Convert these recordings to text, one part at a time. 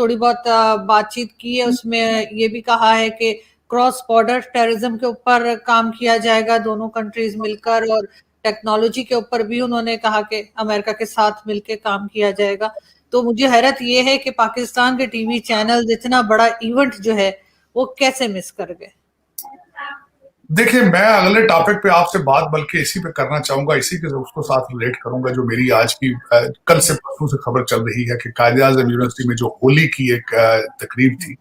थोड़ी बहुत बातचीत की है, उसमें ये भी कहा है कि क्रॉस बॉर्डर टेररिज्म के ऊपर काम किया जाएगा दोनों कंट्रीज मिलकर, और टेक्नोलॉजी के ऊपर भी उन्होंने कहा कि अमेरिका के साथ मिलकर काम किया जाएगा। तो मुझे हैरत ये है कि पाकिस्तान के टीवी चैनल इतना बड़ा इवेंट जो है वो कैसे मिस कर गए। देखिए, मैं अगले टॉपिक पे आपसे बात बल्कि इसी पे करना चाहूंगा, इसी के उसको साथ रिलेट करूंगा जो मेरी आज की कल से परसों से खबर चल रही है कि कायद-ए-आज़म यूनिवर्सिटी में जो होली की एक तकरीब थी,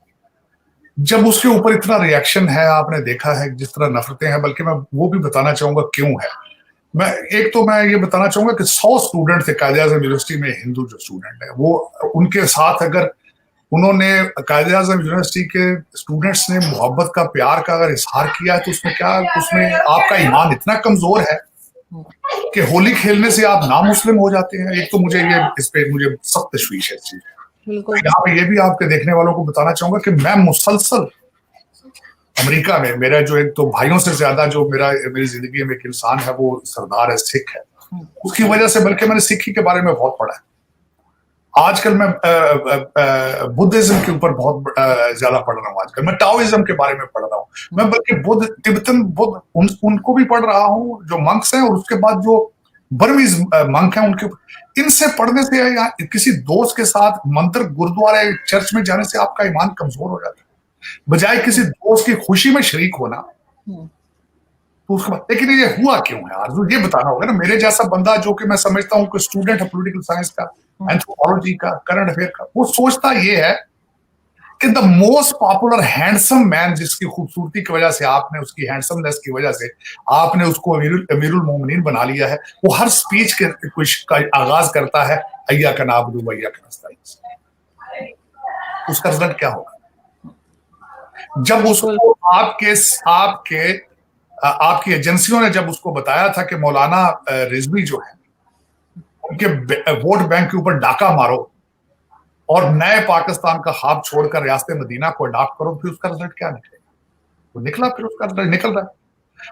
जब उसके ऊपर इतना रिएक्शन है, आपने देखा है जिस तरह नफरतें हैं, बल्कि मैं वो भी बताना चाहूंगा क्यों है। मैं ये बताना चाहूंगा कि 100 स्टूडेंट थे कायद-ए-आज़म यूनिवर्सिटी में, हिंदू जो स्टूडेंट है वो, उनके साथ अगर उन्होंने कायद-ए-आज़म यूनिवर्सिटी के स्टूडेंट्स ने मोहब्बत का, प्यार का अगर इजहार किया है, तो उसमें आपका ईमान इतना कमजोर है कि होली खेलने से आप नामुस्लिम हो जाते हैं। एक तो इस पे मुझे सख्त तशवीश है इस चीज। यहाँ पे ये भी आपके देखने वालों को बताना चाहूंगा कि मैं मुसलसल अमेरिका में, मेरा जो एक तो भाइयों से ज्यादा जो मेरी जिंदगी में एक इंसान है वो सरदार है, सिख है, उसकी वजह से, बल्कि मैंने सिखी के बारे में बहुत पढ़ा है। आजकल मैं बुद्धिज्म के ऊपर बहुत ज्यादा पढ़ रहा हूँ। आजकल मैं टाओइज्म के बारे में पढ़ रहा हूँ। मैं बल्कि तिब्बतन बुद्ध उनको भी पढ़ रहा हूँ जो मंक्स हैं, और उसके बाद जो बर्मीज मंक हैं उनके इनसे पढ़ने से या किसी दोस्त के साथ मंदिर, गुरुद्वारे, चर्च में जाने से आपका ईमान कमजोर हो जाता है, बजाय किसी दोस्त की खुशी में शरीक होना। तो उसके बाद, लेकिन ये हुआ क्यों है आरज़ू, ये बताना होगा ना। मेरे जैसा बंदा जो कि मैं समझता हूँ कि स्टूडेंट है पॉलिटिकल साइंस का, एंथ्रोपोलॉजी का, करंट अफेयर का, वो सोचता ये है कि the most popular handsome man, जिसकी खूबसूरती की वजह से आपने, उसकी हैंडसमनेस की वजह से आपने उसको अमीरुल मोमिनीन बना लिया है, वो हर स्पीच के कुछ का आगाज करता है अय्या का नाबुदु व अय्या का नस्तईन। उसका रिजल्ट क्या होगा जब उसको आपकी एजेंसियों ने जब उसको बताया था कि मौलाना रिजवी जो है उनके वोट बैंक के ऊपर डाका मारो और नए पाकिस्तान का ख्वाब छोड़कर रियासत मदीना को अडॉप्ट करो, फिर उसका रिजल्ट क्या निकलेगा? तो निकला, फिर उसका रिजल्ट निकल रहा है।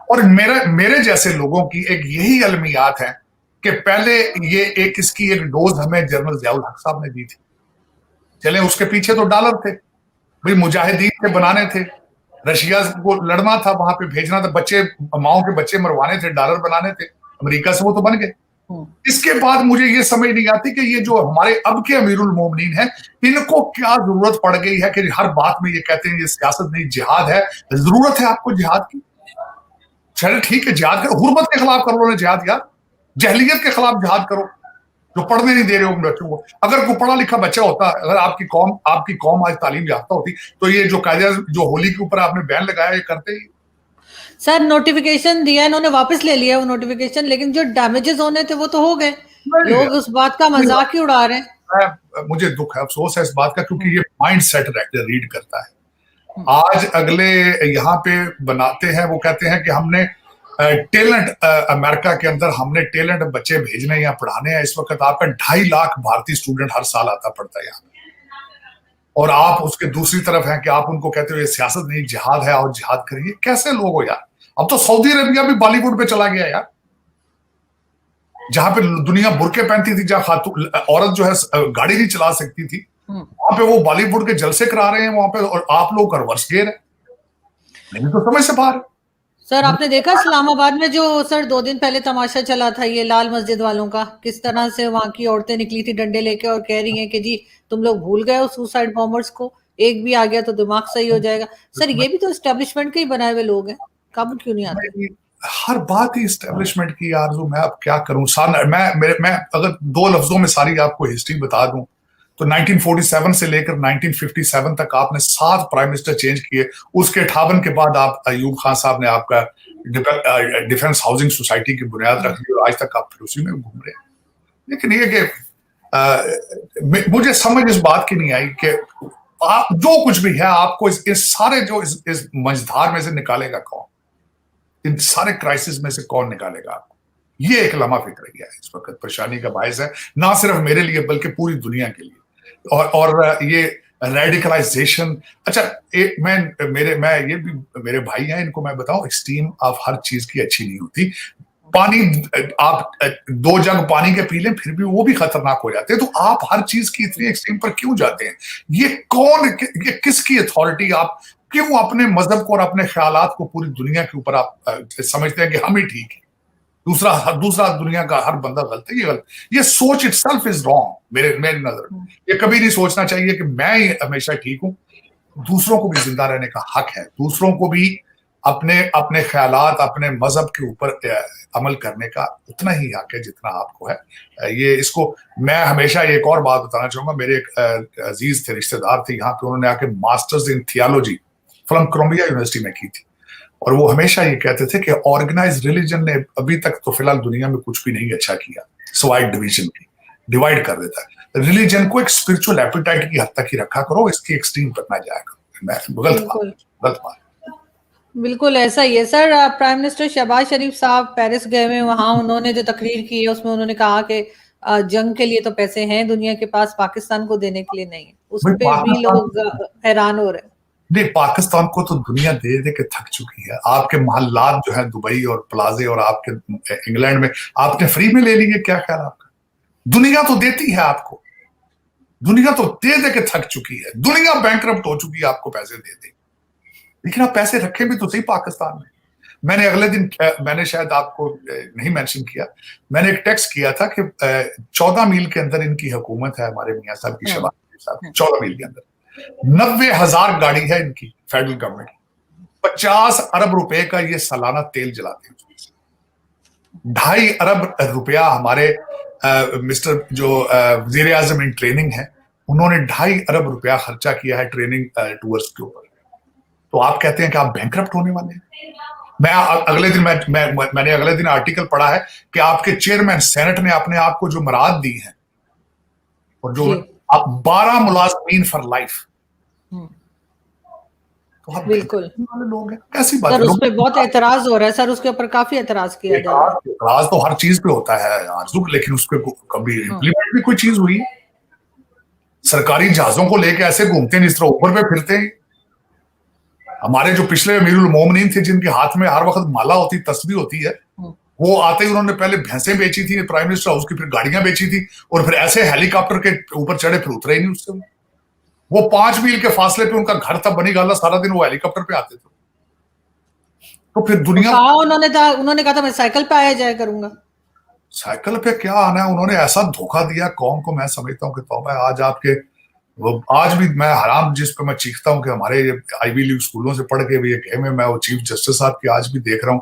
और मेरे जैसे लोगों की एक यही अलमियात है कि पहले इसकी एक डोज हमें जनरल ज़ियाउल हक साहब ने दी थी। चले, उसके पीछे तो डॉलर थे भाई, मुजाहिदीन से बनाने थे, रशिया को लड़ना था, वहां पे भेजना था, बच्चे, माओ के बच्चे मरवाने थे, डॉलर बनाने थे, अमेरिका से वो तो बन गए। इसके बाद मुझे ये समझ नहीं आती कि ये जो हमारे अब के अमीरुल मोमिनीन हैं, इनको क्या जरूरत पड़ गई है कि हर बात में ये कहते हैं ये सियासत नहीं, जिहाद है। जरूरत है आपको जिहाद की? चले ठीक है, जिहाद करो, गुर्बत के खिलाफ करो जिहाद, यार जहलियत के खिलाफ जिहाद करो, जो पढ़ने नहीं दे रहे हो बच्चों को। अगर कोई पढ़ा लिखा बच्चा होता, अगर आपकी कौम आज तालीम याफ्ता होती, तो ये जो होली के ऊपर आपने बैन लगाया, ये करते ही। सर नोटिफिकेशन दिया इन्होंने, वापस ले लिया वो नोटिफिकेशन, लेकिन जो डैमेजेस होने थे वो तो हो गए। लोग उस बात का मजाक ही उड़ा रहे हैं। मुझे दुख है, अफसोस है इस बात का, क्योंकि ये माइंड सेट रीड करता है। आज अगले यहाँ पे बनाते हैं, वो कहते हैं कि हमने टैलेंट, अमेरिका के अंदर हमने टैलेंट बच्चे भेजने या पढ़ाने हैं। इस वक्त आपका 2.5 लाख भारतीय स्टूडेंट हर साल आता पढ़ता है यहाँ, और आप उसके दूसरी तरफ हैं कि आप उनको कहते हो ये सियासत नहीं जिहाद है, और जिहाद करिए। कैसे लोग हो यार? अब तो सऊदी अरेबिया भी बॉलीवुड पे चला गया यार, जहां पे दुनिया बुरके पहनती थी, जहां खातून औरत जो है गाड़ी नहीं चला सकती थी, वहां पे वो बॉलीवुड के जलसे करा रहे हैं वहां पे, और आप लोग रिवर्स गेयर है। नहीं तो समझ से बाहर। सर आपने देखा इस्लामाबाद में जो सर 2 दिन पहले तमाशा चला था ये लाल मस्जिद वालों का, किस तरह से वहां की औरतें निकली थी डंडे लेके और कह रही हैं कि जी तुम लोग भूल गए हो सुसाइड बॉम्बर्स को, एक भी आ गया तो दिमाग सही हो जाएगा। सर ये भी तो एस्टेब्लिशमेंट के ही बनाए हुए लोग हैं, काबू क्यों नहीं आते? हर बात ही एस्टेब्लिशमेंट की आरज़ू। मैं अब क्या करूं, मैं अगर 2 लफ्जों में सारी आपको हिस्ट्री बता दूं तो 1947 से लेकर 1957 तक आपने 7 प्राइम मिनिस्टर चेंज किए। उसके 58 के बाद आप अयूब खान साहब ने आपका डिफेंस हाउसिंग सोसाइटी की बुनियाद रख ली, और आज तक आप फिर उसी में घूम रहे हैं। लेकिन ये कि मुझे समझ इस बात की नहीं आई कि आप जो कुछ भी है आपको इस सारे जो इस मझधार में से निकालेगा कौन, इन सारे क्राइसिस में से कौन निकालेगा आपको? ये एक लम्हा फिक्र गया है, इस वक्त परेशानी का बायस है, ना सिर्फ मेरे लिए बल्कि पूरी दुनिया के लिए। और ये रेडिकलाइजेशन, अच्छा मैं ये भी मेरे भाई हैं, इनको मैं बताऊं, एक्सट्रीम ऑफ हर चीज की अच्छी नहीं होती। पानी आप 2 जग पानी के पी लें फिर भी वो भी खतरनाक हो जाते हैं। तो आप हर चीज की इतनी एक्सट्रीम पर क्यों जाते हैं? ये ये किसकी अथॉरिटी? आप क्यों अपने मजहब को और अपने ख्यालात को पूरी दुनिया के ऊपर आप समझते हैं कि हम ही ठीक है, दूसरा दुनिया का हर बंदा गलत है? ये गलत, ये सोच इटसेल्फ इज रॉन्ग मेरी नजर में। ये कभी नहीं सोचना चाहिए कि मैं ही हमेशा ठीक हूं। दूसरों को भी जिंदा रहने का हक है, दूसरों को भी अपने अपने ख्यालात, अपने मजहब के ऊपर अमल करने का उतना ही हक है जितना आपको है। ये इसको मैं हमेशा एक और बात बताना चाहूंगा। मेरे एक अजीज थे, रिश्तेदार थे यहाँ पे, उन्होंने आके masters in theology from Columbia university में की थी, और वो हमेशा ये कहते थे कि ऑर्गेनाइज रिलीजन ने अभी तक तो फिलहाल दुनिया में कुछ भी नहीं अच्छा किया सिवाय डिवीजन की, डिवाइड कर देता है। रिलीजन को एक स्पिरिचुअल एपिटाइट की हद तक ही रखा करो, इसकी एक्सट्रीम पर ना जाएगा। गलत बात। बिल्कुल ऐसा ही है सर। प्राइम मिनिस्टर शहबाज शरीफ साहब पेरिस गए हुए, वहां उन्होंने जो तकरीर की है उसमें उन्होंने कहा कि जंग के लिए तो पैसे हैं दुनिया के पास, पाकिस्तान को देने के लिए नहीं है। उस पे भी लोग हैरान हो रहे हैं। नहीं, पाकिस्तान को तो दुनिया दे दे के थक चुकी है। आपके मोहल्लात जो है दुबई और प्लाजे और आपके इंग्लैंड में आपने फ्री में ले लिए, क्या ख्याल आपका? दुनिया तो देती है आपको, दुनिया तो दे दे के थक चुकी है, दुनिया बैंकरप्ट हो चुकी है आपको पैसे दे दे, लेकिन आप पैसे रखे भी तो सही पाकिस्तान में। मैंने अगले दिन, मैंने शायद आपको नहीं मेंशन किया, मैंने एक टेक्स्ट किया था कि 14 मील के अंदर इनकी हुकूमत है, हमारे मियां साहब की, शहबाज साहब, 14 मील के अंदर 90,000 गाड़ी है इनकी फेडरल गवर्नमेंट, 50 अरब रुपए का ये सालाना तेल जलाते हैं। 2.5 अरब रुपया हमारे मिस्टर जो वजीर आजम इन ट्रेनिंग है, उन्होंने 2.5 अरब रुपया खर्चा किया है ट्रेनिंग टूर्स के ऊपर। तो आप कहते हैं कि आप बैंकरप्ट होने वाले हैं? मैंने अगले दिन आर्टिकल पढ़ा है कि आपके चेयरमैन सेनेट ने अपने आप को जो मराद दी है, और जो आप 12 मुलाजमीन फॉर लाइफ, तो बिल्कुल वाले लोग हैं, कैसी बात सर? उस पे बहुत एतराज हो रहा है सर, उसके ऊपर काफी एतराज किया जा रहा है। एतराज तो हर चीज पे होता है आरज़ू, लेकिन उस पे कभी इम्प्लीमेंट भी कोई चीज हुई? सरकारी जहाजों को लेके ऐसे घूमते हैं जिस तरह ऊपर पे फिरते हैं। हमारे जो पिछले अमीरुल मोमिनीन थे, जिनके हाथ में हर वक्त माला होती, तस्बीह होती है, वो आते ही उन्होंने पहले भैंसें बेची थी प्राइम मिनिस्टर हाउस की, फिर गाड़ियां बेची थी, और फिर ऐसे हेलीकॉप्टर के ऊपर चढ़े फिर उतरे ही नहीं उससे। वो 5 मील के फासले पे उनका घर था बनी गाला, सारा दिन वो हेलीकॉप्टर पे आते थे। तो फिर दुनिया, उन्होंने कहा था मैं साइकिल पे आया जाया करूंगा। साइकिल पे क्या आना है? उन्होंने ऐसा धोखा दिया कौम को, मैं समझता हूँ कि तौबा है। आज आपके आज भी मैं हराम जिस पे मैं चीखता हूँ कि हमारे आईवी लीग स्कूलों से पढ़ के भी ये गेम है, मैं वो चीफ जस्टिस साहब की आज भी देख रहा हूँ,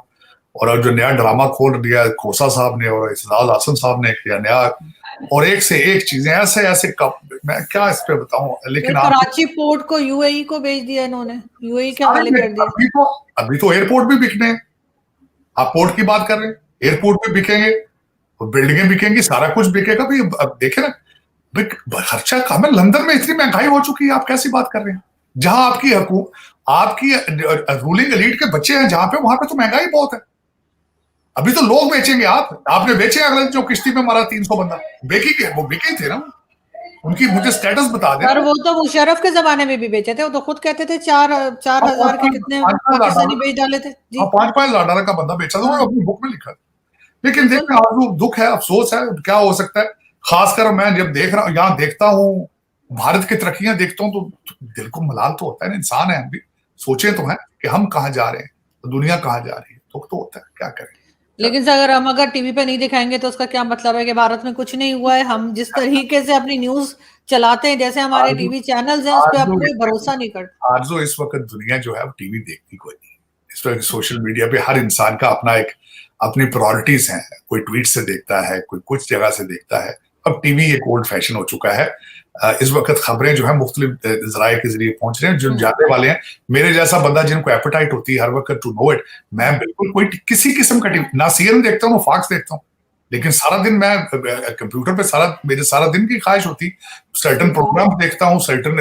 और जो नया ड्रामा खोल दिया खोसा साहब ने और इस्तेदाद हसन साहब ने किया नया, और एक से एक चीजें ऐसे ऐसे मैं क्या इस पे बताऊं। लेकिन कराची पोर्ट को यूएई को भेज दिया इन्होंने, यूएई के हवाले कर दिया। अभी तो एयरपोर्ट भी बिकने हैं। आप पोर्ट की बात कर रहे हैं, एयरपोर्ट भी बिकेंगे, बिल्डिंगें बिकेंगी, सारा कुछ बिकेगा। भाई अब देखे ना, खर्चा कम है। लंदन में इतनी महंगाई हो चुकी है, आप कैसी बात कर रहे हैं? जहां आपकी रूलिंग एलीट के बच्चे हैं जहां पे, वहां पे तो महंगाई बहुत है। अभी तो लोग बेचेंगे। आपने बेचे अगले जो किश्ती में मारा 300 बंदा, वो बिके थे ना, उनकी मुझे स्टेटस बता दें। और वो तो मुशर्रफ के जमाने में भी बेचे थे, वो तो खुद कहते थे 4,000 के कितने पाकिस्तानी बेच डाले थे जी। 5,000 का बंदा बेचा था, अपनी बुक में लिखा। लेकिन देखिए दुख है, अफसोस है, क्या हो सकता है। खासकर मैं जब देख रहा हूँ, यहाँ देखता हूँ भारत की तरक्कियां देखता हूँ, तो दिल को मलाल तो होता है ना। इंसान है हम भी, सोचे तो हैं कि हम कहाँ जा रहे हैं, तो दुनिया कहाँ जा रही है, दुख तो होता है, क्या करें। लेकिन अगर हम टीवी पे नहीं दिखाएंगे तो उसका क्या मतलब है कि भारत में कुछ नहीं हुआ है? हम जिस तरीके से अपनी न्यूज चलाते हैं, जैसे हमारे टीवी चैनल्स हैं, उस पर आप कोई भरोसा नहीं करते। आरज़ू, इस वक्त दुनिया जो है वो टीवी देखती कोई नहीं। इस वक्त सोशल मीडिया पे हर इंसान का अपनी प्रायोरिटीज हैं। कोई ट्वीट से देखता है, कोई कुछ जगह से देखता है। अब टीवी एक ओल्ड फैशन हो चुका है। इस वक्त खबरें जो है मुख्तलिफ जराए के जरिए पहुंच रहे हैं, जो जानने वाले हैं। मेरे जैसा बंदा जिनको एपेटाइट होती है हर वक्त टू नो इट, मैं बिल्कुल कोई किसी किस्म का टीवी ना सीएनएन देखता हूँ, फॉक्स देखता हूँ, लेकिन सारा दिन मैं कंप्यूटर पे मेरे सारा दिन की ख्वाहिश होती, सर्टन प्रोग्राम देखता हूँ, सर्टन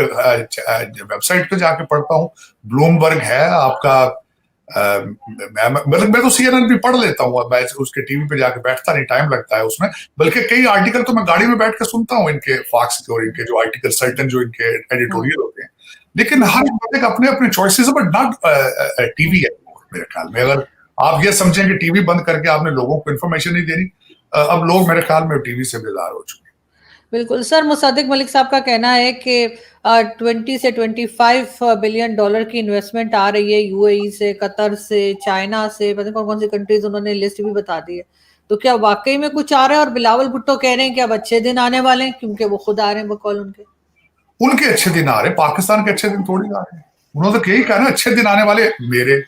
वेबसाइट पे जाके पढ़ता हूँ। ब्लूमबर्ग है आपका, मैं तो सीएनएन भी पढ़ लेता हूँ, मैं उसके टीवी पे जाके बैठता नहीं, टाइम लगता है उसमें। बल्कि कई आर्टिकल तो मैं गाड़ी में बैठ कर सुनता हूँ, इनके फॉक्स के और इनके जो आर्टिकल, सर्टन जो इनके एडिटोरियल होते हैं। लेकिन हर बंदे का अपने अपने चॉइसेस, बट नॉट टीवी है मेरे ख्याल में। अगर आप ये समझें कि टीवी बंद करके आपने लोगों को इन्फॉर्मेशन नहीं देनी। अब लोग मेरे ख्याल में टीवी से बेजार हो चुके हैं। बिल्कुल सर, मुसद्दिक मलिक साहब का कहना है कि 20 से 25 बिलियन डॉलर की इन्वेस्टमेंट आ रही है यूएई से, कतर से, चाइना से, पता नहीं कौन कौन सी कंट्रीज, उन्होंने लिस्ट भी बता दी है। तो क्या वाकई में कुछ आ रहा है? और बिलावल भुट्टो कह रहे हैं कि अब अच्छे दिन आने वाले हैं, क्योंकि वो खुद आ रहे हैं बकौल उनके। उनके अच्छे दिन आ रहे, पाकिस्तान के अच्छे दिन थोड़ी आ रहे हैं। उन्होंने तो यही कहा ना, अच्छे दिन आने वाले मेरे।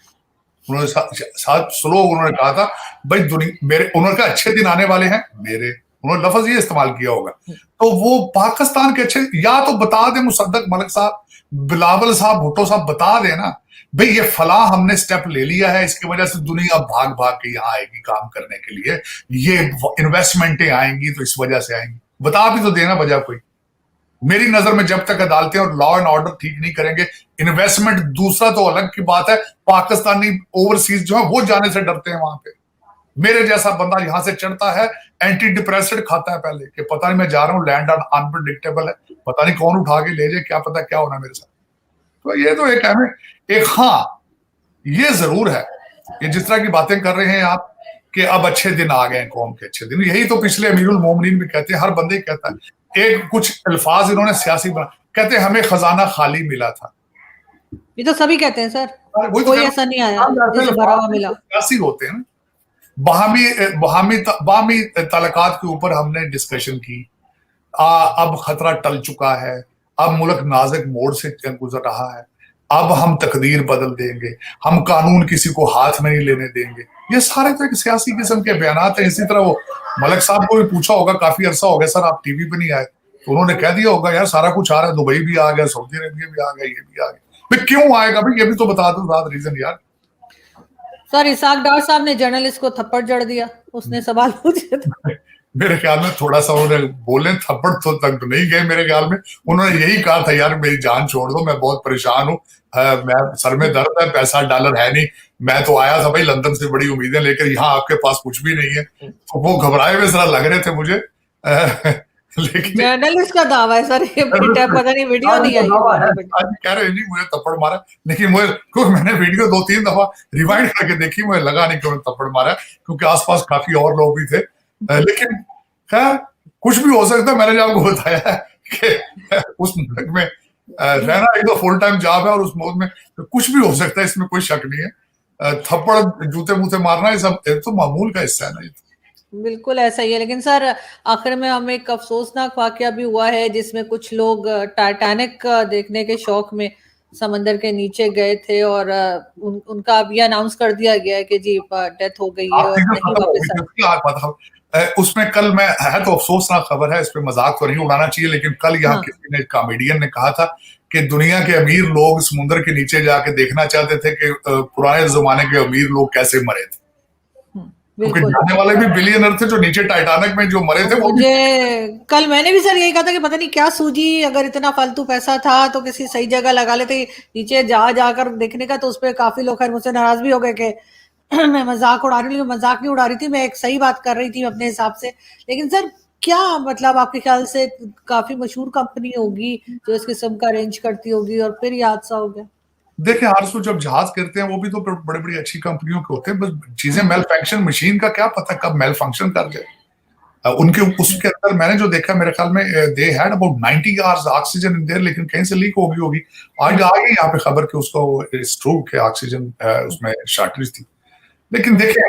उन्होंने साथ स्लोग उन्होंने कहा था भाई दुनिया मेरे, उन्होंने कहा अच्छे दिन आने वाले हैं मेरे, उन्होंने लफ्ज ये इस्तेमाल किया होगा। तो वो पाकिस्तान के अच्छे, या तो बता दे मुसद्दक मलिक साहब, बिलावल साहब, भुट्टो साहब बता देना भाई ये फला हमने स्टेप ले लिया है, इसकी वजह से दुनिया भाग भाग के यहाँ आएगी काम करने के लिए, ये इन्वेस्टमेंटें आएंगी तो इस वजह से आएंगी। बता भी तो देना वजह कोई। मेरी नजर में जब तक अदालतें और लॉ एंड ऑर्डर ठीक नहीं करेंगे, इन्वेस्टमेंट दूसरा तो अलग की बात है, पाकिस्तानी ओवरसीज जो है वो जाने से डरते हैं वहां पे। मेरे जैसा बंदा यहां से चढ़ता है, एंटी डिप्रेसेंट खाता है पहले कि पता नहीं मैं जा रहा हूं, लैंड अनप्रिडिक्टेबल है, पता नहीं कौन उठा के ले जाए, क्या पता क्या होना मेरे साथ। तो ये तो एक हाँ ये जरूर है कि जिस तरह की बातें कर रहे हैं आप कि अब अच्छे दिन आ गए, कौम के अच्छे दिन, यही तो पिछले अमीरुल मोमिनीन भी कहते हैं, हर बंदे ही कहता है। एक कुछ अल्फाज इन्होंने सियासी बना, कहते हैं हमें खजाना खाली मिला था। ये तो सभी कहते हैं सर, कोई ऐसा नहीं आया जिसे भरा हुआ मिला। सियासी होते हैं। बाहमी ताल्लुकात के ऊपर हमने डिस्कशन की, अब खतरा टल चुका है, अब मुल्क नाजुक मोड़ से गुजर रहा है, अब हम तकदीर बदल देंगे, हम कानून किसी को हाथ में नहीं लेने देंगे। ये सारे तो एक सियासी किस्म के बयानात हैं। इसी तरह वो मलिक साहब को भी पूछा होगा, काफी अरसा हो गया सर आप टीवी पे नहीं आए, तो उन्होंने कह दिया होगा यार सारा कुछ आ रहा है, दुबई भी आ गया, सऊदी अरेबिया भी आ गया, ये भी आ गया। भाई क्यों आएगा भाई, ये भी तो बता दो साथ रीजन यार। सर इसाक डार साहब ने जर्नलिस्ट को थप्पड़ जड़ दिया, उसने सवाल पूछे थे। मेरे ख्याल में थोड़ा सा उन्होंने बोले, थप्पड़ तो तक तो नहीं गए मेरे ख्याल में। उन्होंने यही कहा था यार मेरी जान छोड़ दो, मैं बहुत परेशान हूँ, मैं सर में दर्द है, पैसा डॉलर है नहीं, मैं तो आया था भाई लंदन से बड़ी उम्मीदें लेकर, यहाँ आपके पास कुछ भी नहीं है। तो वो घबराए हुए जरा लग रहे थे मुझे। लेकिन जर्नलिस्ट का दावा है सर, ये पता नहीं वीडियो नहीं आई कह रहे नहीं मुझे थप्पड़ मारा, लेकिन मैंने वीडियो 2-3 दफा रिवाइंड करके देखी, मुझे लगा नहीं कि उन्होंने थप्पड़ मारा, क्योंकि आसपास काफी और लोग भी थे। लेकिन खैर कुछ भी हो सकता है। मैंने जो आपको बताया कि उस मुल्क में रहना एक तो फुल टाइम जॉब है, और उस मुल्क में कुछ भी हो सकता है, इसमें कोई शक नहीं है। थप्पड़ जूते मुँह मारना ये सब तो मामूल का हिस्सा है ना। बिल्कुल ऐसा ही है। लेकिन सर आखिर में हमें एक अफसोसनाक वाकया भी हुआ है, जिसमें कुछ लोग टाइटैनिक देखने के शौक में समंदर के नीचे गए थे, और उनका अब ये अनाउंस कर दिया गया है कि जी डेथ हो गई है और नहीं वापस उसमें कल मैं, है तो अफसोसनाक खबर है, इस पे मजाक तो नहीं उड़ाना चाहिए, लेकिन कल यहाँ किसी ने, कॉमेडियन ने कहा था कि दुनिया के अमीर लोग समुद्र के नीचे जाके देखना चाहते थे कि पुराने जमाने के अमीर लोग कैसे मरे थे, क्योंकि जाने वाले भी बिलियनर थे जो नीचे टाइटैनिक में जो मरे थे। मुझे कल मैंने भी सर यही कहा था कि पता नहीं क्या सूझी, अगर इतना फालतू पैसा था तो किसी सही जगह लगा लेते, नीचे जाकर देखने का। तो उस पर काफी लोग खैर मुझसे नाराज भी हो गए कि मैं मजाक उड़ा रही हूँ, मजाक नहीं उड़ा रही थी, मैं एक सही बात कर रही थी अपने हिसाब से। लेकिन सर क्या मतलब आपके ख्याल से काफी मशहूर कंपनी होगी जो इस किस्म का अरेंज करती होगी, और फिर ये हादसा हो गया? देखिए आरसू, जब जहाज करते हैं वो भी तो बड़ी बड़ी अच्छी कंपनियों के होते हैं, बस चीजें मेल फंक्शन, मशीन का क्या पता कब मेल फंक्शन कर जाए। उनके उसके अंदर मैंने जो देखा, मेरे ख्याल में they had about 90 hours oxygen in their, लेकिन कहीं से लीक हो गई होगी। आज आ गई यहाँ पे खबर कि उसको स्ट्रोक के ऑक्सीजन उसमें शॉर्टेज थी। लेकिन देखें